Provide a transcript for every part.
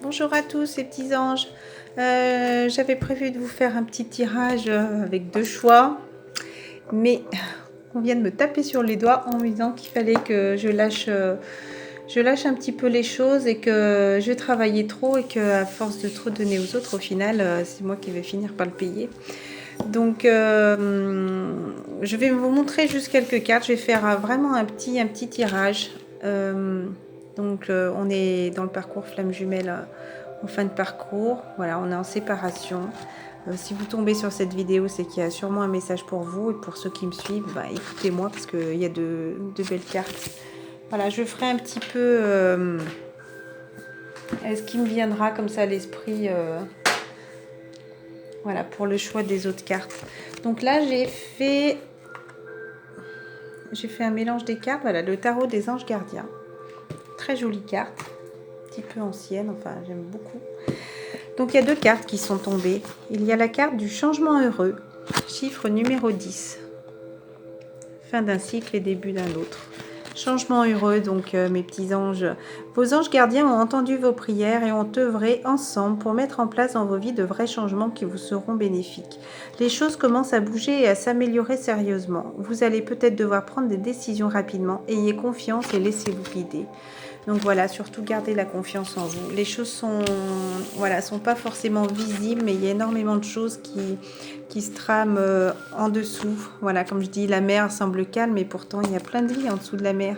Bonjour à tous ces petits anges. J'avais prévu de vous faire un petit tirage avec deux choix, mais on vient de me taper sur les doigts en me disant qu'il fallait que je lâche un petit peu les choses et que je travaillais trop et que à force de trop donner aux autres, au final, c'est moi qui vais finir par le payer. Donc, je vais vous montrer juste quelques cartes. Je vais faire vraiment un petit tirage. On est dans le parcours Flamme Jumelle en fin de parcours. Voilà, on est en séparation. Si vous tombez sur cette vidéo, c'est qu'il y a sûrement un message pour vous. Et pour ceux qui me suivent, bah, écoutez-moi parce qu'il y a de belles cartes. Voilà, je ferai un petit peu ce qui me viendra comme ça à l'esprit. Voilà, pour le choix des autres cartes. Donc là, j'ai fait un mélange des cartes. Voilà, le tarot des anges gardiens. Très jolie carte. Un petit peu ancienne, enfin, j'aime beaucoup. Donc, il y a deux cartes qui sont tombées. Il y a la carte du changement heureux, chiffre numéro 10. Fin d'un cycle et début d'un autre. Changement heureux, donc mes petits anges. Vos anges gardiens ont entendu vos prières et ont œuvré ensemble pour mettre en place dans vos vies de vrais changements qui vous seront bénéfiques. Les choses commencent à bouger et à s'améliorer sérieusement. Vous allez peut-être devoir prendre des décisions rapidement. Ayez confiance et laissez-vous guider. Donc voilà, surtout gardez la confiance en vous. Les choses sont pas forcément visibles, mais il y a énormément de choses qui se trament en dessous. Voilà, comme je dis, la mer semble calme, mais pourtant il y a plein de vie en dessous de la mer.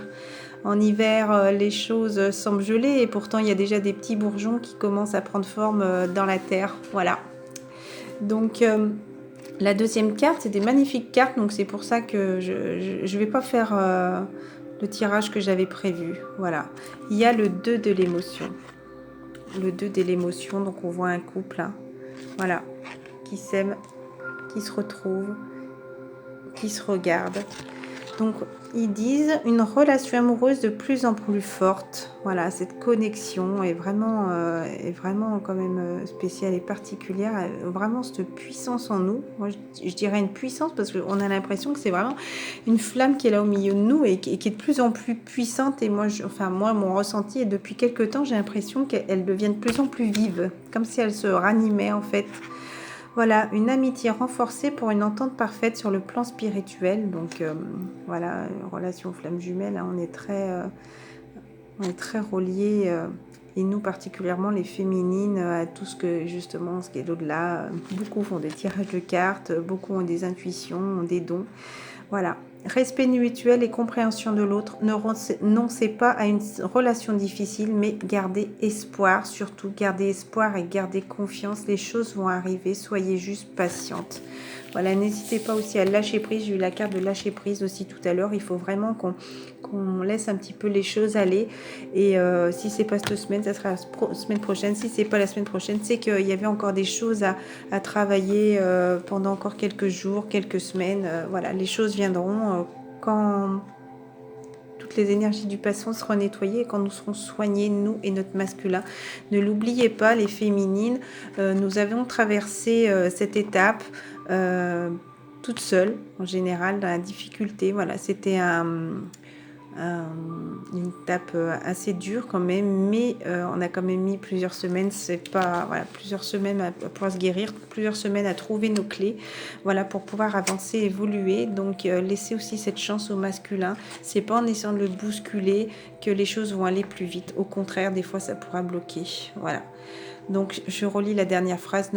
En hiver, les choses semblent gelées et pourtant il y a déjà des petits bourgeons qui commencent à prendre forme dans la terre. Voilà. Donc la deuxième carte, c'est des magnifiques cartes, donc c'est pour ça que je vais pas faire le tirage que j'avais prévu. Voilà. Il y a le 2 de l'émotion. Le 2 de l'émotion, donc on voit un couple, hein, voilà, qui s'aime, qui se retrouve, qui se regarde. Donc, ils disent une relation amoureuse de plus en plus forte. Voilà, cette connexion est vraiment quand même spéciale et particulière. Vraiment cette puissance en nous. Moi, je dirais une puissance parce qu'on a l'impression que c'est vraiment une flamme qui est là au milieu de nous et qui est de plus en plus puissante. Et moi, mon ressenti est depuis quelques temps, j'ai l'impression qu'elle devient de plus en plus vive, comme si elle se ranimait en fait. Voilà, une amitié renforcée pour une entente parfaite sur le plan spirituel. Donc voilà, relation flamme jumelle, hein, on est très reliés, et nous particulièrement les féminines, à tout ce que justement, ce qui est l'au-delà. Beaucoup font des tirages de cartes, beaucoup ont des intuitions, ont des dons. Voilà. Respect mutuel et compréhension de l'autre. Ne renoncez pas à une relation difficile, mais gardez espoir. Surtout, gardez espoir et gardez confiance. Les choses vont arriver. Soyez juste patiente. Voilà, n'hésitez pas aussi à lâcher prise. J'ai eu la carte de lâcher prise aussi tout à l'heure. Il faut vraiment qu'on laisse un petit peu les choses aller. Et si c'est pas cette semaine, ça sera la semaine prochaine. Si c'est pas la semaine prochaine, c'est qu'il y avait encore des choses à travailler pendant encore quelques jours, quelques semaines. Voilà, les choses viendront quand toutes les énergies du passé seront nettoyées et quand nous serons soignés, nous et notre masculin. Ne l'oubliez pas, les féminines, nous avons traversé cette étape toute seule, en général, dans la difficulté. Voilà, c'était une étape assez dure quand même, mais on a quand même mis plusieurs semaines, plusieurs semaines à pouvoir se guérir, plusieurs semaines à trouver nos clés, voilà, pour pouvoir avancer, évoluer. Donc laissez aussi cette chance au masculin. C'est pas en essayant de le bousculer que les choses vont aller plus vite. Au contraire, des fois ça pourra bloquer. Voilà. Donc, je relis la dernière phrase.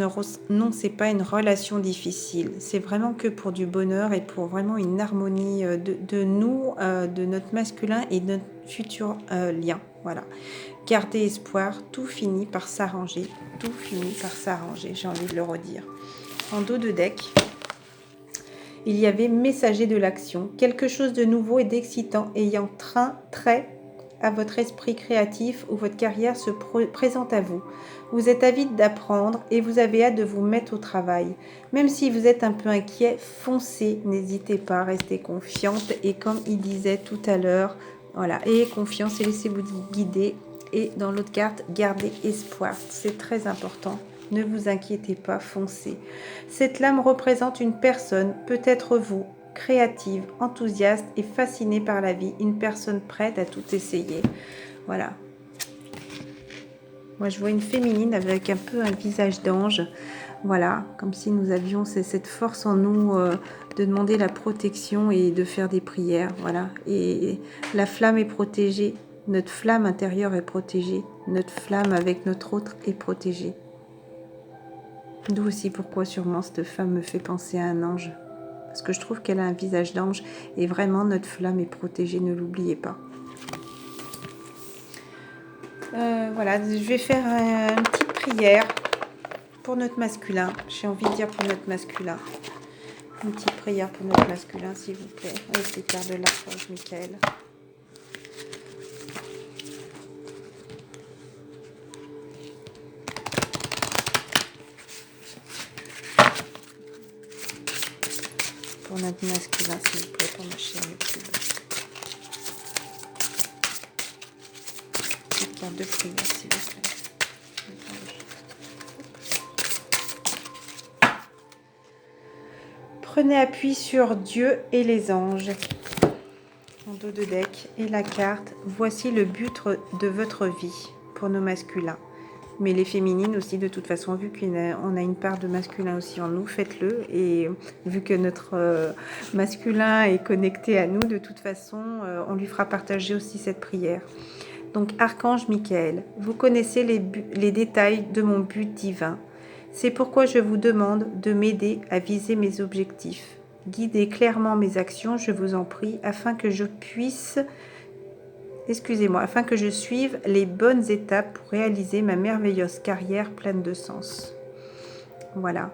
Non, c'est pas une relation difficile. C'est vraiment que pour du bonheur et pour vraiment une harmonie de nous, de notre masculin et de notre futur lien. Voilà. Gardez espoir. Tout finit par s'arranger. Tout finit par s'arranger. J'ai envie de le redire. En dos de deck, il y avait messager de l'action. Quelque chose de nouveau et d'excitant ayant trait à votre esprit créatif ou votre carrière se présente à vous. Vous êtes avide d'apprendre et vous avez hâte de vous mettre au travail. Même si vous êtes un peu inquiet, foncez, n'hésitez pas, restez confiante. Et comme il disait tout à l'heure, voilà, ayez confiance et laissez-vous guider. Et dans l'autre carte, gardez espoir. C'est très important. Ne vous inquiétez pas, foncez. Cette lame représente une personne, peut-être vous, créative, enthousiaste et fascinée par la vie, une personne prête à tout essayer. Voilà. Moi, je vois une féminine avec un peu un visage d'ange. Voilà, comme si nous avions cette force en nous de demander la protection et de faire des prières. Voilà, et la flamme est protégée. Notre flamme intérieure est protégée. Notre flamme avec notre autre est protégée. D'où aussi pourquoi sûrement cette femme me fait penser à un ange. Parce que je trouve qu'elle a un visage d'ange. Et vraiment, notre flamme est protégée, ne l'oubliez pas. Voilà, je vais faire une petite prière pour notre masculin. J'ai envie de dire pour notre masculin. Une petite prière pour notre masculin, s'il vous plaît. Avec les cartes de l'archange Michael. Pour notre masculin, s'il vous plaît, pour ma chaîne YouTube. Une carte de prière, s'il vous plaît. Prenez appui sur Dieu et les anges. En dos de deck. Et la carte, voici le but de votre vie pour nos masculins. Mais les féminines aussi, de toute façon, vu qu'on a une part de masculin aussi en nous, faites-le. Et vu que notre masculin est connecté à nous, de toute façon, on lui fera partager aussi cette prière. Donc, Archange Michael, vous connaissez les détails de mon but divin. C'est pourquoi je vous demande de m'aider à viser mes objectifs. Guidez clairement mes actions, je vous en prie, afin que je puisse... afin que je suive les bonnes étapes pour réaliser ma merveilleuse carrière pleine de sens. Voilà.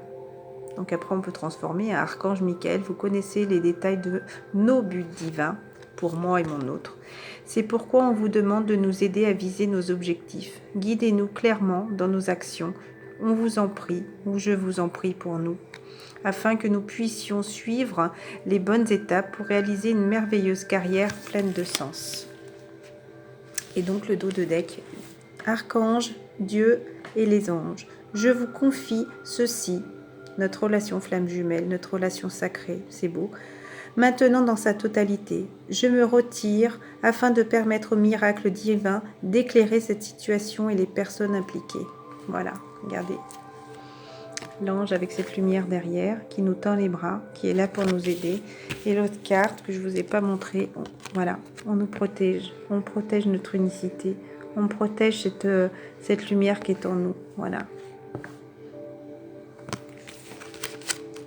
Donc après, on peut transformer à Archange Michael. Vous connaissez les détails de nos buts divins, pour moi et mon autre. C'est pourquoi on vous demande de nous aider à viser nos objectifs. Guidez-nous clairement dans nos actions. On vous en prie, ou je vous en prie pour nous, afin que nous puissions suivre les bonnes étapes pour réaliser une merveilleuse carrière pleine de sens. Et donc le dos de deck, Archange, Dieu et les anges. Je vous confie ceci, notre relation flamme jumelle, notre relation sacrée, c'est beau. Maintenant dans sa totalité, je me retire afin de permettre au miracle divin d'éclairer cette situation et les personnes impliquées. Voilà, regardez. L'ange avec cette lumière derrière qui nous tend les bras, qui est là pour nous aider. Et l'autre carte que je ne vous ai pas montrée, voilà, on nous protège. On protège notre unicité. On protège cette lumière qui est en nous. Voilà.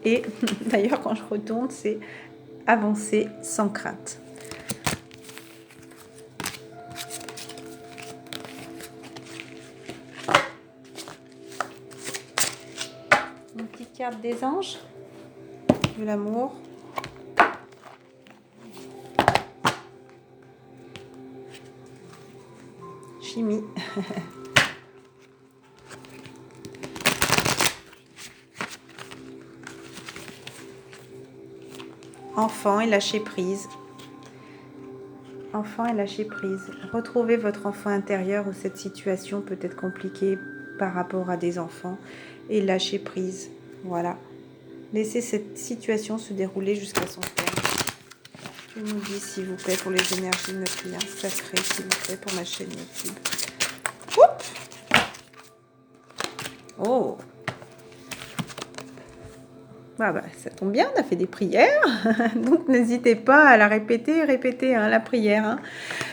Et d'ailleurs, quand je retourne, c'est avancer sans crainte. Une petite carte des anges, de l'amour. Chimie. Enfant et lâcher prise. Enfant et lâcher prise. Retrouvez votre enfant intérieur où cette situation peut être compliquée par rapport à des enfants et lâcher prise. Voilà. Laissez cette situation se dérouler jusqu'à son terme. Je nous dis s'il vous plaît pour les énergies de notre lien sacré, s'il vous plaît pour ma chaîne YouTube. Oups. Oh. Ah bah, ça tombe bien, on a fait des prières, donc n'hésitez pas à la répéter, la prière. Hein.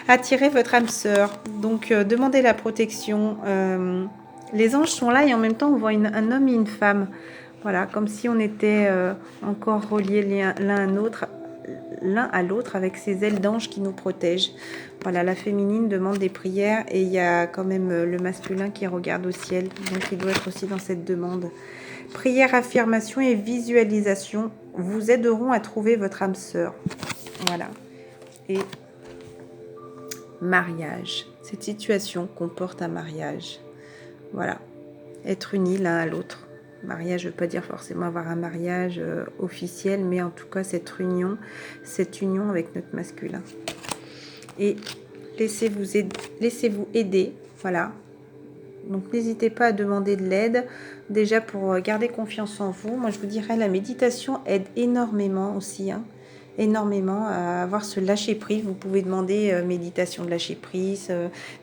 Attirez votre âme sœur, donc demandez la protection. Les anges sont là et en même temps on voit un homme et une femme. Voilà, comme si on était encore reliés l'un à l'autre avec ces ailes d'ange qui nous protègent. Voilà, la féminine demande des prières et il y a quand même le masculin qui regarde au ciel, donc il doit être aussi dans cette demande. Prière, affirmation et visualisation vous aideront à trouver votre âme sœur. Voilà. Et mariage. Cette situation comporte un mariage. Voilà. Être unis l'un à l'autre. Mariage, je ne veux pas dire forcément avoir un mariage officiel, mais en tout cas cette union avec notre masculin. Et laissez-vous aider. Voilà. Donc n'hésitez pas à demander de l'aide, déjà pour garder confiance en vous. Moi je vous dirais la méditation aide énormément aussi. Hein. énormément à avoir ce lâcher prise. Vous pouvez demander méditation de lâcher prise,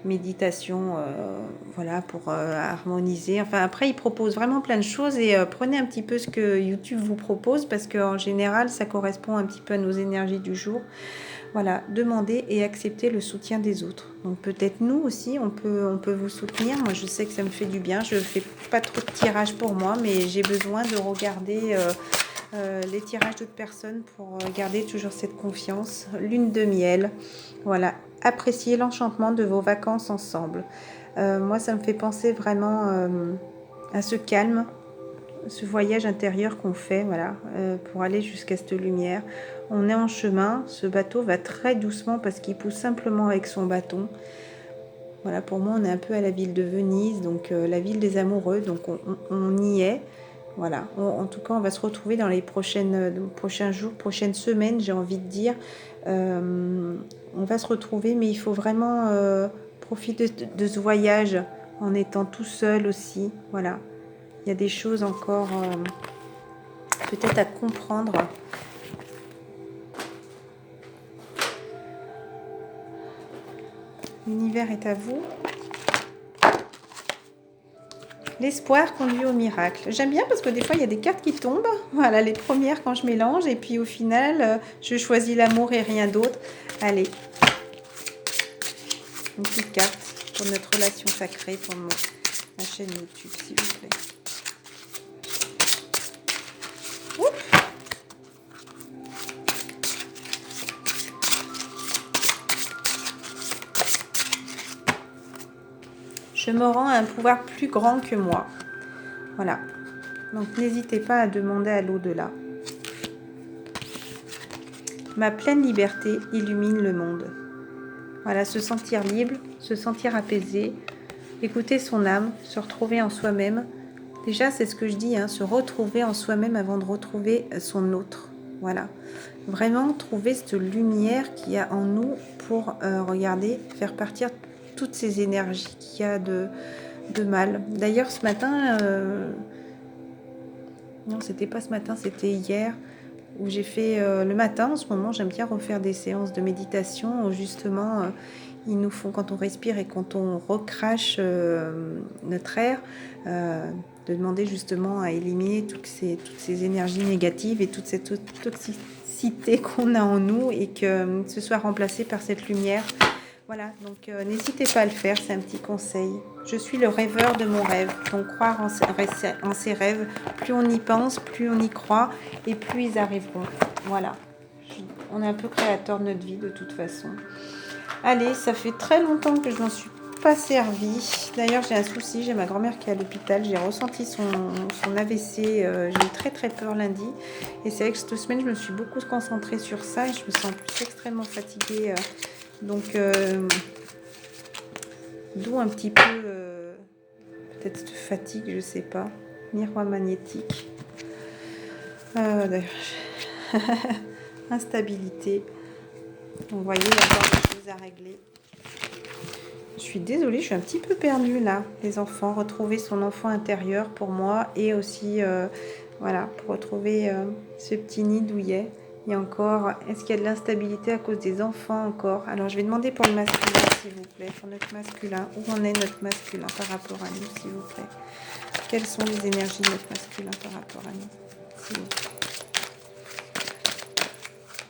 méditation voilà, pour harmoniser. Enfin après, il propose vraiment plein de choses et prenez un petit peu ce que YouTube vous propose parce qu'en général, ça correspond un petit peu à nos énergies du jour. Voilà, demandez et acceptez le soutien des autres. Donc peut-être nous aussi, on peut vous soutenir. Moi, je sais que ça me fait du bien. Je ne fais pas trop de tirages pour moi, mais j'ai besoin de regarder les tirages d'autres personnes pour garder toujours cette confiance. Lune de miel, voilà. Appréciez l'enchantement de vos vacances ensemble. Moi, ça me fait penser vraiment à ce calme, ce voyage intérieur qu'on fait, voilà, pour aller jusqu'à cette lumière. On est en chemin, ce bateau va très doucement parce qu'il pousse simplement avec son bâton. Voilà, pour moi, on est un peu à la ville de Venise, donc la ville des amoureux, donc on y est. Voilà, en tout cas, on va se retrouver dans les prochains jours, prochaines semaines, j'ai envie de dire. On va se retrouver, mais il faut vraiment profiter de ce voyage en étant tout seul aussi. Voilà, il y a des choses encore peut-être à comprendre. L'univers est à vous. L'espoir conduit au miracle. J'aime bien parce que des fois, il y a des cartes qui tombent. Voilà, les premières quand je mélange. Et puis au final, je choisis l'amour et rien d'autre. Allez. Une petite carte pour notre relation sacrée, pour ma chaîne YouTube, s'il vous plaît. Oups. Je me rends à un pouvoir plus grand que moi. Voilà. Donc n'hésitez pas à demander à l'au-delà. Ma pleine liberté illumine le monde. Voilà, se sentir libre, se sentir apaisé, écouter son âme, se retrouver en soi-même. Déjà, c'est ce que je dis, hein, se retrouver en soi-même avant de retrouver son autre. Voilà. Vraiment trouver cette lumière qu'il y a en nous pour regarder, faire partir toutes ces énergies qu'il y a de mal. D'ailleurs, ce matin, non, c'était pas ce matin, c'était hier, où j'ai fait le matin. En ce moment, j'aime bien refaire des séances de méditation où justement, ils nous font, quand on respire et quand on recrache notre air, de demander justement à éliminer toutes ces énergies négatives et toute cette toxicité qu'on a en nous et que ce soit remplacé par cette lumière. Voilà, donc n'hésitez pas à le faire, c'est un petit conseil. Je suis le rêveur de mon rêve, donc croire en ses rêves, plus on y pense, plus on y croit et plus ils arriveront. Voilà, on est un peu créateur de notre vie de toute façon. Allez, ça fait très longtemps que je n'en suis pas servi. D'ailleurs, j'ai un souci, j'ai ma grand-mère qui est à l'hôpital, j'ai ressenti son AVC, j'ai eu très très peur lundi. Et c'est vrai que cette semaine, je me suis beaucoup concentrée sur ça et je me sens plus extrêmement fatiguée. Donc, d'où un petit peu, peut-être cette fatigue, je sais pas. Miroir magnétique. D'ailleurs, instabilité. Vous voyez, il y a encore des choses à régler. Je suis désolée, je suis un petit peu perdue là. Les enfants, retrouver son enfant intérieur pour moi et aussi, voilà, pour retrouver ce petit nid douillet. Il y a encore, est-ce qu'il y a de l'instabilité à cause des enfants encore? Alors, je vais demander pour le masculin, s'il vous plaît, pour notre masculin. Où en est notre masculin par rapport à nous, s'il vous plaît? Quelles sont les énergies de notre masculin par rapport à nous, s'il vous plaît?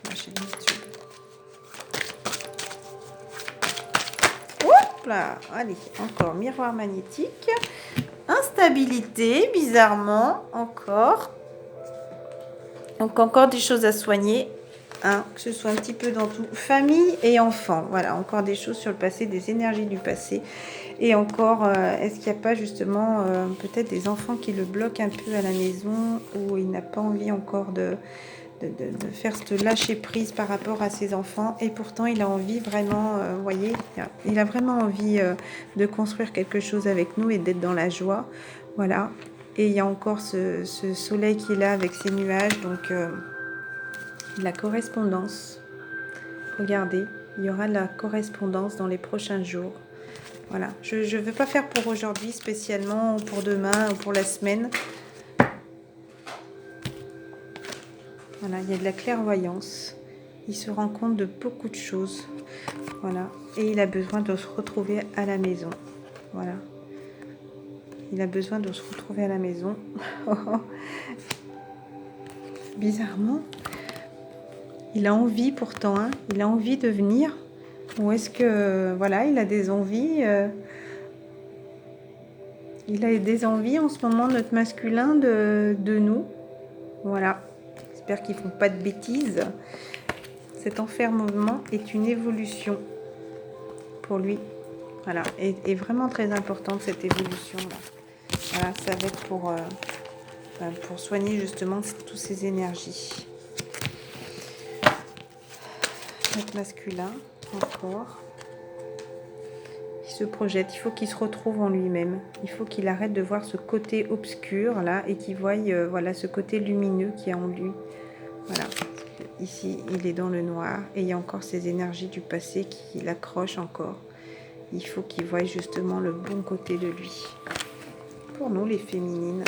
Ma chaîne YouTube. Hop là, allez, encore miroir magnétique. Instabilité, bizarrement, encore. Donc encore des choses à soigner, hein, que ce soit un petit peu dans tout. Famille et enfants, voilà, encore des choses sur le passé, des énergies du passé. Et encore, est-ce qu'il n'y a pas justement peut-être des enfants qui le bloquent un peu à la maison où il n'a pas envie encore de faire ce lâcher prise par rapport à ses enfants et pourtant il a envie vraiment, vous voyez, il a vraiment envie de construire quelque chose avec nous et d'être dans la joie, voilà. Et il y a encore ce soleil qui est là avec ses nuages, donc la correspondance, regardez, il y aura de la correspondance dans les prochains jours. Voilà, je ne veux pas faire pour aujourd'hui spécialement, ou pour demain, ou pour la semaine. Voilà, il y a de la clairvoyance. Il se rend compte de beaucoup de choses. Voilà. Et il a besoin de se retrouver à la maison. Voilà. Il a besoin de se retrouver à la maison. Bizarrement. Il a envie pourtant. Hein. Il a envie de venir. Ou est-ce que... voilà, il a des envies... il a des envies en ce moment, notre masculin, de nous. Voilà. J'espère qu'ils ne font pas de bêtises. Cet enfermement est une évolution pour lui. Voilà. Et vraiment très importante cette évolution-là. Voilà, ça va être pour soigner justement toutes ces énergies. Notre masculin, encore. Il se projette, il faut qu'il se retrouve en lui-même. Il faut qu'il arrête de voir ce côté obscur là et qu'il voie voilà, ce côté lumineux qu'il y a en lui. Voilà. Ici, il est dans le noir et il y a encore ces énergies du passé qui l'accrochent encore. Il faut qu'il voie justement le bon côté de lui. Pour nous, les féminines,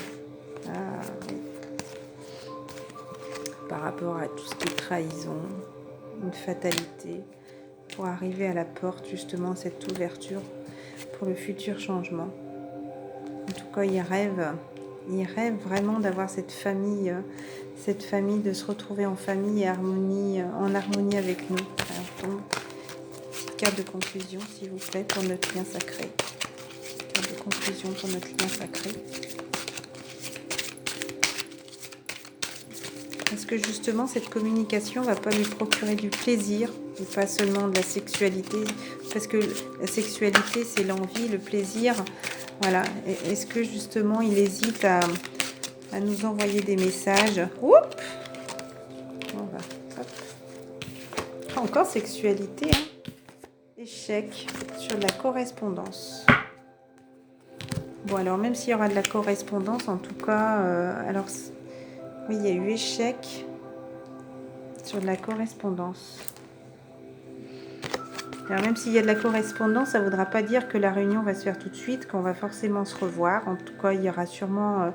oui. Par rapport à tout ce qui est trahison, une fatalité, pour arriver à la porte, justement, cette ouverture pour le futur changement. En tout cas, il rêve vraiment d'avoir cette famille, de se retrouver en famille et en harmonie avec nous. Alors, tombe. Petite carte de conclusion, s'il vous plaît, pour notre lien sacré. Carte de conclusion pour notre lien sacré. Est-ce que justement cette communication va pas lui procurer du plaisir et pas seulement de la sexualité? Parce que la sexualité, c'est l'envie, le plaisir. Voilà. Est-ce que justement il hésite à nous envoyer des messages? Oups, on va, hop. Encore sexualité, hein. Échec sur la correspondance. Bon, alors même s'il y aura de la correspondance, en tout cas, alors... oui, il y a eu échec sur de la correspondance. Alors même s'il y a de la correspondance, ça ne voudra pas dire que la réunion va se faire tout de suite, qu'on va forcément se revoir. En tout cas, il y aura sûrement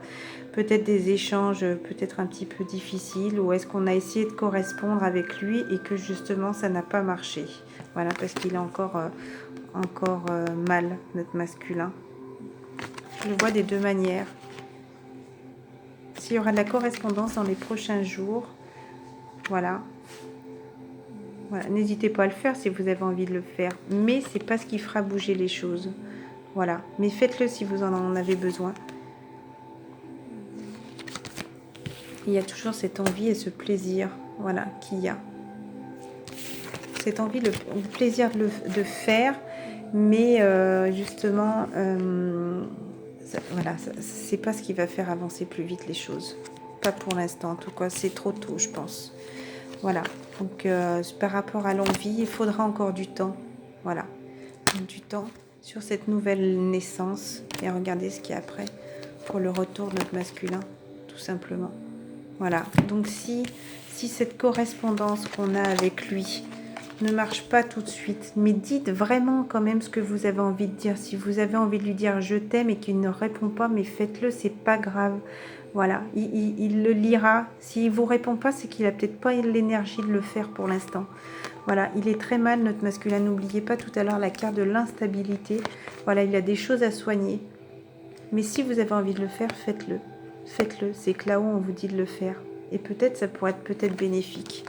peut-être des échanges peut-être un petit peu difficiles, ou est-ce qu'on a essayé de correspondre avec lui et que justement ça n'a pas marché. Voilà, parce qu'il est encore mal, notre masculin. Je le vois des deux manières. S'il y aura de la correspondance dans les prochains jours, voilà. Voilà. N'hésitez pas à le faire si vous avez envie de le faire. Mais ce n'est pas ce qui fera bouger les choses. Voilà. Mais faites-le si vous en avez besoin. Il y a toujours cette envie et ce plaisir, voilà, qu'il y a. Cette envie, le plaisir de faire, mais justement... voilà, c'est pas ce qui va faire avancer plus vite les choses. Pas pour l'instant, en tout cas, c'est trop tôt, je pense. Voilà, donc par rapport à l'envie, il faudra encore du temps. Voilà, du temps sur cette nouvelle naissance. Et regardez ce qu'il y a après pour le retour de notre masculin, tout simplement. Voilà, donc si cette correspondance qu'on a avec lui ne marche pas tout de suite, mais dites vraiment quand même ce que vous avez envie de dire. Si vous avez envie de lui dire je t'aime et qu'il ne répond pas, mais faites-le, c'est pas grave. Voilà, il le lira. S'il vous répond pas, c'est qu'il a peut-être pas l'énergie de le faire pour l'instant. Voilà, il est très mal, notre masculin. N'oubliez pas tout à l'heure la carte de l'instabilité. Voilà, il a des choses à soigner. Mais si vous avez envie de le faire, faites-le. Faites-le, c'est que là-haut on vous dit de le faire. Et peut-être ça pourrait être peut-être bénéfique.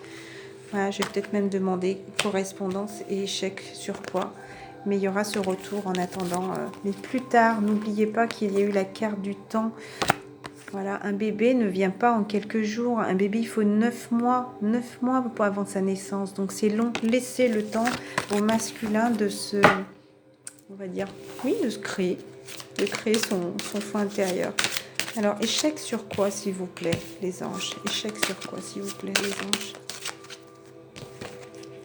Voilà, je vais peut-être même demander correspondance et échec sur quoi. Mais il y aura ce retour en attendant. Mais plus tard, n'oubliez pas qu'il y a eu la carte du temps. Voilà, un bébé ne vient pas en quelques jours. Un bébé, il faut 9 mois. 9 mois pour avant sa naissance. Donc c'est long. Laissez le temps au masculin de se... on va dire... oui, de se créer. De créer son fond intérieur. Alors, échec sur quoi, s'il vous plaît, les anges? Échec sur quoi, s'il vous plaît, les anges?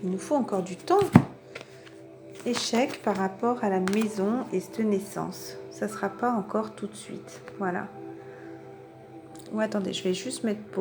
Il nous faut encore du temps. Échec par rapport à la maison et cette naissance. Ça ne sera pas encore tout de suite. Voilà. Ou attendez, je vais juste mettre pause.